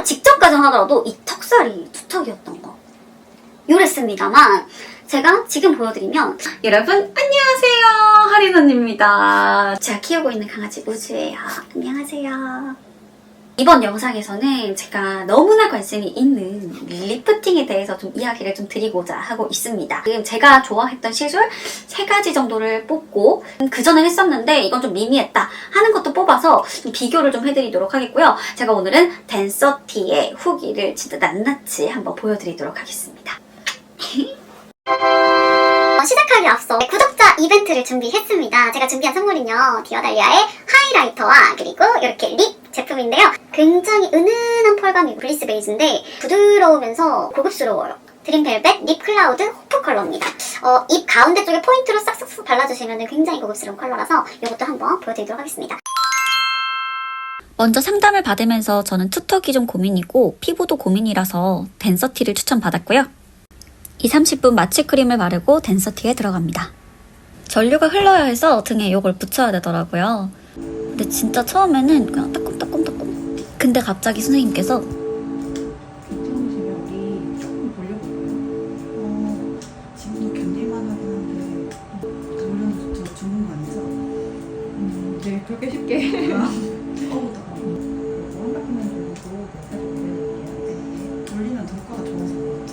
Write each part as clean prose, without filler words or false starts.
촬영 직전까지는 하더라도 이 턱살이 두턱이었던 거 요랬습니다만, 제가 지금 보여드리면, 여러분 안녕하세요, 하린 언니입니다. 제가 키우고 있는 강아지 우주예요. 안녕하세요. 이번 영상에서는 제가 너무나 관심이 있는 리프팅에 대해서 좀 이야기를 좀 드리고자 하고 있습니다. 지금 제가 좋아했던 시술 3가지 정도를 뽑고, 그 전에 했었는데 이건 좀 미미했다 하는 것도 뽑아서 좀 비교를 좀 해드리도록 하겠고요. 제가 오늘은 댄서티의 후기를 진짜 낱낱이 한번 보여드리도록 하겠습니다. 시작하기 앞서 구독자 이벤트를 준비했습니다. 제가 준비한 선물은요, 디어달리아의 하이라이터와 그리고 이렇게 립 제품인데요. 굉장히 은은한 펄감이고 글리스 베이스인데 부드러우면서 고급스러워요. 드림벨벳 립 클라우드 호프 컬러입니다. 입 가운데 쪽에 포인트로 싹싹 발라주시면 굉장히 고급스러운 컬러라서 이것도 한번 보여드리도록 하겠습니다. 먼저 상담을 받으면서 저는 투턱이 좀 고민이고 피부도 고민이라서 댄서티를 추천받았고요. 30분 마취크림을 바르고 댄서티에 들어갑니다. 전류가 흘러야 해서 등에 이걸 붙여야 되더라고요. 근데 진짜 처음에는 그냥 따끔따끔따끔. 근데 갑자기 선생님께서 지금도 견딜만 하긴 한데 돌려서 저 죽는 거 아니죠? 네, 그렇게 쉽게. 돌리면 효과가 좋아서 그렇죠.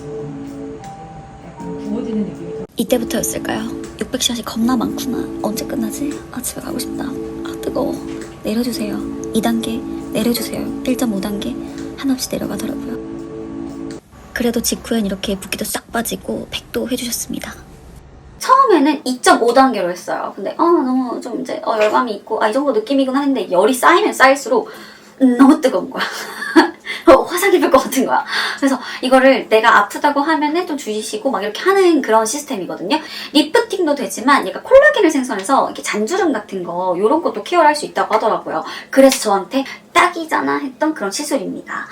약간 부어지는 느낌이 더. 이때부터였을까요? 600샷이 겁나 많구나. 언제 끝나지? 집에 가고 싶다. 뜨거워. 내려주세요. 2단계 내려주세요. 1.5단계 한없이 내려가더라고요. 그래도 직후엔 이렇게 붓기도 싹 빠지고 팩도 해주셨습니다. 처음에는 2.5단계로 했어요. 근데 너무 좀 이제 열감이 있고 이 정도 느낌이긴 하는데, 열이 쌓이면 쌓일수록 너무 뜨거운 거야. 화상 입을 것 같은 거야. 그래서 이거를 내가 아프다고 하면은 좀 주의시고 막 이렇게 하는 그런 시스템이거든요. 리프팅도 되지만 얘가 콜라겐을 생성해서 이렇게 잔주름 같은 거 이런 것도 케어를 할 수 있다고 하더라고요. 그래서 저한테 딱이잖아 했던 그런 시술입니다.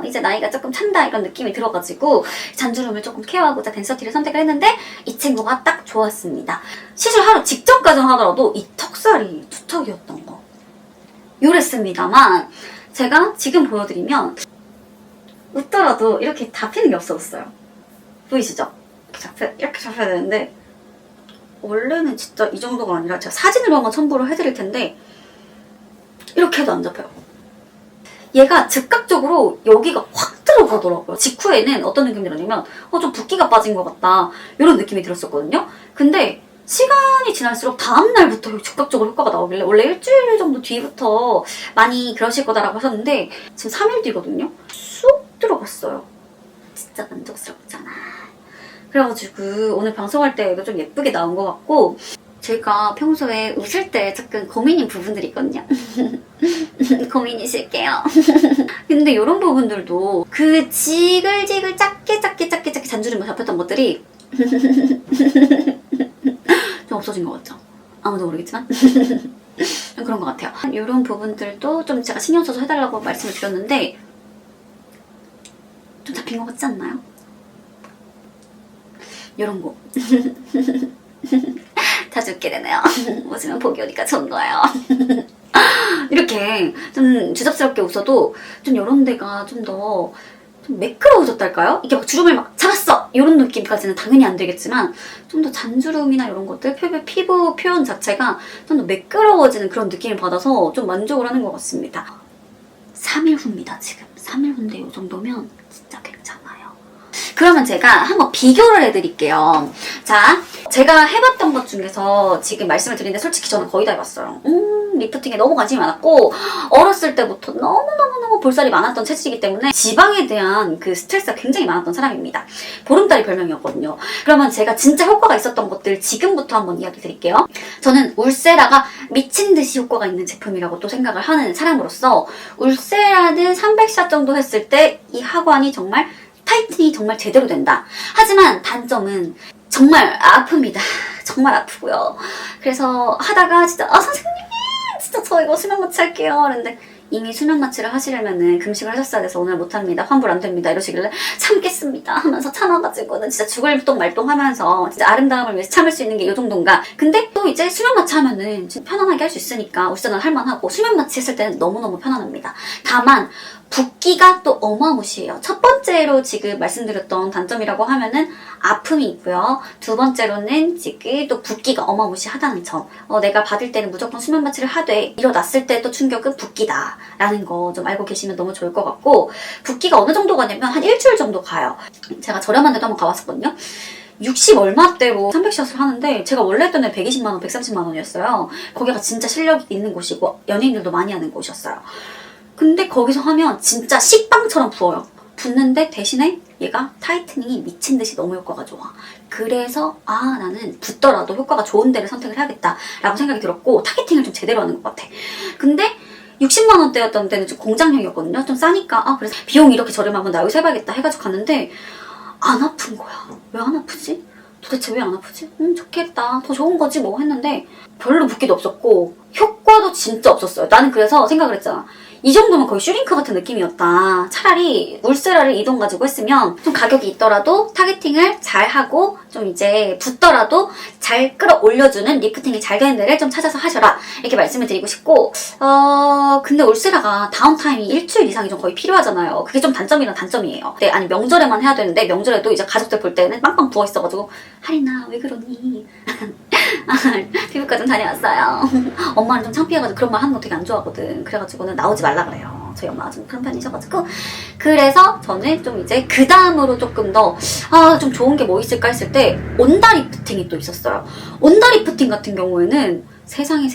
이제 나이가 조금 찬다 이런 느낌이 들어가지고 잔주름을 조금 케어하고자 댄서티를 선택을 했는데 이 친구가 딱 좋았습니다. 시술 하루 직전까지는 하더라도 이 턱살이 두턱이었던 거 요랬습니다만, 제가 지금 보여드리면 웃더라도 이렇게 잡히는 게 없어졌어요. 보이시죠? 이렇게 잡혀야 되는데 원래는 진짜 이 정도가 아니라 제가 사진으로 한번 첨부를 해드릴 텐데 이렇게 해도 안 잡혀요. 얘가 즉각적으로 여기가 확 들어가더라고요. 직후에는 어떤 느낌이 들었냐면 좀 붓기가 빠진 것 같다 이런 느낌이 들었었거든요. 근데 시간이 지날수록 다음날부터 즉각적으로 효과가 나오길래 원래 일주일 정도 뒤부터 많이 그러실 거다라고 하셨는데 지금 3일 뒤거든요? 쑥 들어갔어요. 진짜 만족스럽잖아. 그래가지고 오늘 방송할 때도 좀 예쁘게 나온 것 같고, 제가 평소에 웃을 때 조금 고민인 부분들이 있거든요. 고민이실게요. 근데 이런 부분들도 그 지글지글 작게 잔주름이 잡혔던 것들이 좀 없어진 것 같죠? 아무도 모르겠지만 그런 것 같아요. 이런 부분들도 좀 제가 신경 써서 해달라고 말씀을 드렸는데 좀 잡힌 것 같지 않나요? 이런 거 자주 웃게 되네요. 웃으면 복이 오니까 좋은 거예요. 이렇게 좀 주접스럽게 웃어도 좀 이런 데가 좀 더 매끄러워졌달까요? 이게 막 주름을 막 잡았어! 이런 느낌까지는 당연히 안 되겠지만 좀 더 잔주름이나 이런 것들, 피부 표현 자체가 좀 더 매끄러워지는 그런 느낌을 받아서 좀 만족을 하는 것 같습니다. 3일 후입니다, 지금. 3일 후인데 이 정도면 진짜 괜찮아요. 그러면 제가 한번 비교를 해드릴게요. 자, 제가 해봤던 것 중에서 지금 말씀을 드리는데 솔직히 저는 거의 다 해봤어요. 리프팅에 너무 관심이 많았고 어렸을 때부터 너무너무 볼살이 많았던 체질이기 때문에 지방에 대한 그 스트레스가 굉장히 많았던 사람입니다. 보름달이 별명이었거든요. 그러면 제가 진짜 효과가 있었던 것들 지금부터 한번 이야기 드릴게요. 저는 울세라가 미친 듯이 효과가 있는 제품이라고 또 생각을 하는 사람으로서 울세라는 300샷 정도 했을 때 이 하관이 정말 타이트닝이 정말 제대로 된다. 하지만 단점은 정말 아픕니다. 정말 아프고요. 그래서 하다가 진짜 선생님 진짜 저 이거 수면 마취 할게요. 그런데 이미 수면 마취를 하시려면은 금식을 하셨어야 돼서 오늘 못합니다. 환불 안 됩니다. 이러시길래 참겠습니다 하면서 참아가지고는 진짜 죽을 똥 말똥 하면서 진짜 아름다움을 위해서 참을 수 있는 게 이 정도인가. 근데 또 이제 수면 마취 하면은 편안하게 할 수 있으니까 울산은 할만하고 수면 마취 했을 때는 너무너무 편안합니다. 다만 붓기가 또 어마무시해요. 첫 번째로 지금 말씀드렸던 단점이라고 하면은 아픔이 있고요. 두 번째로는 지금 또 붓기가 어마무시하다는 점. 내가 받을 때는 무조건 수면 마취를 하되 일어났을 때 또 충격은 붓기다라는 거 좀 알고 계시면 너무 좋을 것 같고, 붓기가 어느 정도 가냐면 한 일주일 정도 가요. 제가 저렴한 데도 한번 가봤었거든요. 60 얼마대로 300샷을 하는데 제가 원래 했던 데 120만 원, 130만 원이었어요. 거기가 진짜 실력 있는 곳이고 연예인들도 많이 하는 곳이었어요. 근데 거기서 하면 진짜 식빵처럼 부어요. 붓는데 대신에 얘가 타이트닝이 미친 듯이 너무 효과가 좋아. 그래서 나는 붓더라도 효과가 좋은 데를 선택을 해야겠다라고 생각이 들었고, 타겟팅을 좀 제대로 하는 것 같아. 근데 60만 원대였던 데는 좀 공장형이었거든요. 좀 싸니까 그래서 비용이 이렇게 저렴하면 나 여기서 해봐야겠다 해가지고 갔는데 안 아픈 거야. 왜 안 아프지? 도대체 왜 안 아프지? 좋겠다. 더 좋은 거지 뭐 했는데 별로 붓기도 없었고 효과도 진짜 없었어요. 나는 그래서 생각을 했잖아. 이 정도면 거의 슈링크 같은 느낌이었다. 차라리 울세라를 이동 가지고 했으면 좀 가격이 있더라도 타겟팅을 잘 하고 좀 이제 붓더라도 잘 끌어올려주는 리프팅이 잘 되는 데를 좀 찾아서 하셔라. 이렇게 말씀을 드리고 싶고, 근데 울세라가 다운타임이 일주일 이상이 좀 거의 필요하잖아요. 그게 좀 단점이란 단점이에요. 네, 아니 명절에만 해야 되는데 명절에도 이제 가족들 볼 때는 빵빵 부어있어가지고 하리나 왜 그러니? 피부과 좀 다녀왔어요. 엄마는 좀 창피해가지고 그런 말 하는 거 되게 안 좋아하거든. 그래가지고는 나오지 말라 그래요. 저희 엄마가 좀 그런 편이셔가지고. 그래서 저는 좀 이제 그 다음으로 조금 더 좀 좋은 게 뭐 있을까 했을 때 온다 리프팅이 또 있었어요. 온다 리프팅 같은 경우에는 세상에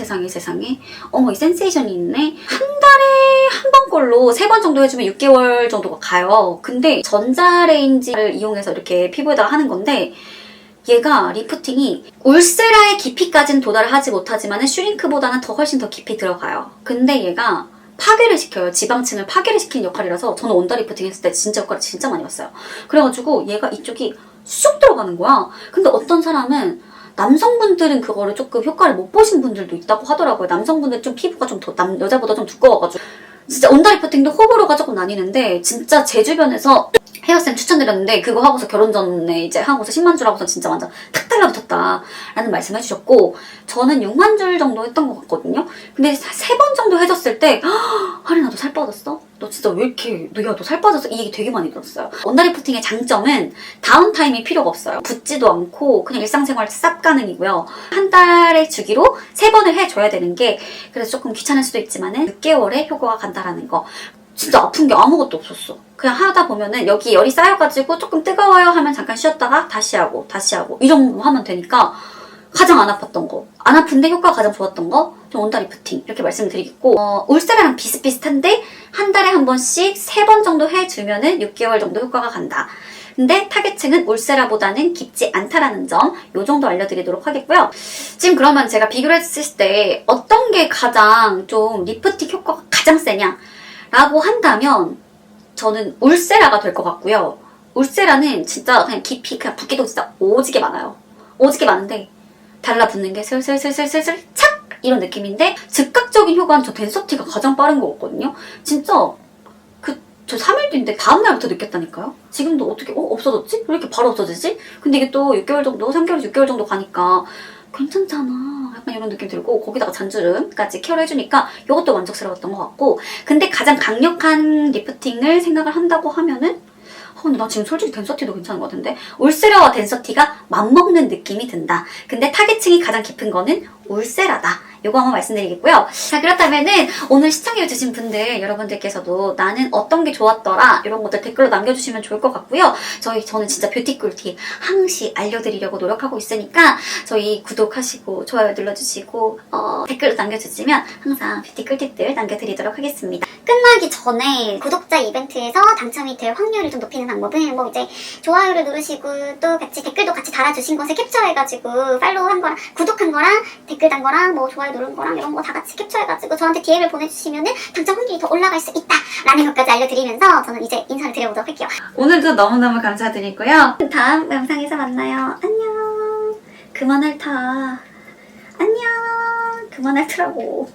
어머 이 센세이션이 있네. 한 달에 한 번 걸로 3번 정도 해주면 6개월 정도가 가요. 근데 전자레인지를 이용해서 이렇게 피부에다가 하는 건데 얘가 리프팅이 울세라의 깊이까지는 도달을 하지 못하지만 슈링크보다는 훨씬 더 깊이 들어가요. 근데 얘가 파괴를 시켜요. 지방층을 파괴를 시키는 역할이라서 저는 온다 리프팅 했을 때 진짜 효과를 진짜 많이 봤어요. 그래가지고 얘가 이쪽이 쑥 들어가는 거야. 근데 어떤 사람은 남성분들은 그거를 조금 효과를 못 보신 분들도 있다고 하더라고요. 남성분들 좀 피부가 좀 여자보다 좀 두꺼워가지고 진짜 온다 리프팅도 호불호가 조금 나뉘는데 진짜 제 주변에서 헤어쌤 추천드렸는데 그거 하고서 결혼 전에 이제 하고서 10만 줄 하고서 진짜 완전 탁 달라붙었다 라는 말씀 해주셨고, 저는 6만 줄 정도 했던 것 같거든요. 근데 3번 정도 해줬을 때 하리나 너 살 빠졌어? 너 진짜 왜 이렇게 너 살 빠졌어? 이 얘기 되게 많이 들었어요. 온다 리프팅의 장점은 다운타임이 필요가 없어요. 붓지도 않고 그냥 일상생활 싹 가능이고요. 한 달의 주기로 3번을 해줘야 되는 게 그래서 조금 귀찮을 수도 있지만은 6개월에 효과가 간다라는 거. 진짜 아픈 게 아무것도 없었어. 그냥 하다 보면은 여기 열이 쌓여가지고 조금 뜨거워요 하면 잠깐 쉬었다가 다시 하고 이 정도 하면 되니까 가장 안 아팠던 거, 안 아픈데 효과가 가장 좋았던 거 좀 온다 리프팅 이렇게 말씀드리겠고, 울세라랑 비슷비슷한데 한 달에 한 번씩 3번 정도 해주면은 6개월 정도 효과가 간다. 근데 타겟층은 울세라보다는 깊지 않다라는 점, 요 정도 알려드리도록 하겠고요. 지금 그러면 제가 비교를 했을 때 어떤 게 가장 좀 리프팅 효과가 가장 세냐 라고 한다면 저는 울세라가 될 것 같고요. 울세라는 진짜 그냥 깊이 그냥 붓기도 진짜 오지게 많아요. 오지게 많은데 달라붙는 게 슬슬슬슬슬슬 착 이런 느낌인데 즉각적인 효과는 저 덴서티가 가장 빠른 것 같거든요. 진짜 저 3일 뒤인데 다음날부터 느꼈다니까요. 지금도 어떻게 없어졌지? 왜 이렇게 바로 없어지지? 근데 이게 또 6개월 정도 3개월에서 6개월 정도 가니까 괜찮잖아 약간 이런 느낌 들고, 거기다가 잔주름까지 케어를 해주니까 이것도 만족스러웠던 것 같고, 근데 가장 강력한 리프팅을 생각을 한다고 하면은 근데 나 지금 솔직히 덴서티도 괜찮은 것 같은데 울세라와 덴서티가 맞먹는 느낌이 든다. 근데 타겟층이 가장 깊은 거는 울세라다. 요거 한번 말씀드리겠고요. 자, 그렇다면은 오늘 시청해주신 분들 여러분들께서도 나는 어떤 게 좋았더라 이런 것들 댓글로 남겨주시면 좋을 것 같고요. 저는 진짜 뷰티 꿀팁 항시 알려드리려고 노력하고 있으니까 저희 구독하시고 좋아요 눌러주시고 댓글로 남겨주시면 항상 뷰티 꿀팁들 남겨드리도록 하겠습니다. 끝나기 전에 구독자 이벤트에서 당첨이 될 확률을 좀 높이는 방법은 뭐 이제 좋아요를 누르시고 또 같이 댓글도 같이 달아주신 것을 캡처해가지고 팔로우한 거랑 구독한 거랑 댓글 단 거랑 뭐 좋아요 누른 거랑 이런 거 다 같이 캡처해가지고 저한테 DM을 보내주시면은 당첨 확률이 더 올라갈 수 있다라는 것까지 알려드리면서 저는 이제 인사를 드려보도록 할게요. 오늘도 너무너무 감사드리고요. 다음 영상에서 만나요. 안녕. 그만 핥아. 안녕. 그만 핥으라고.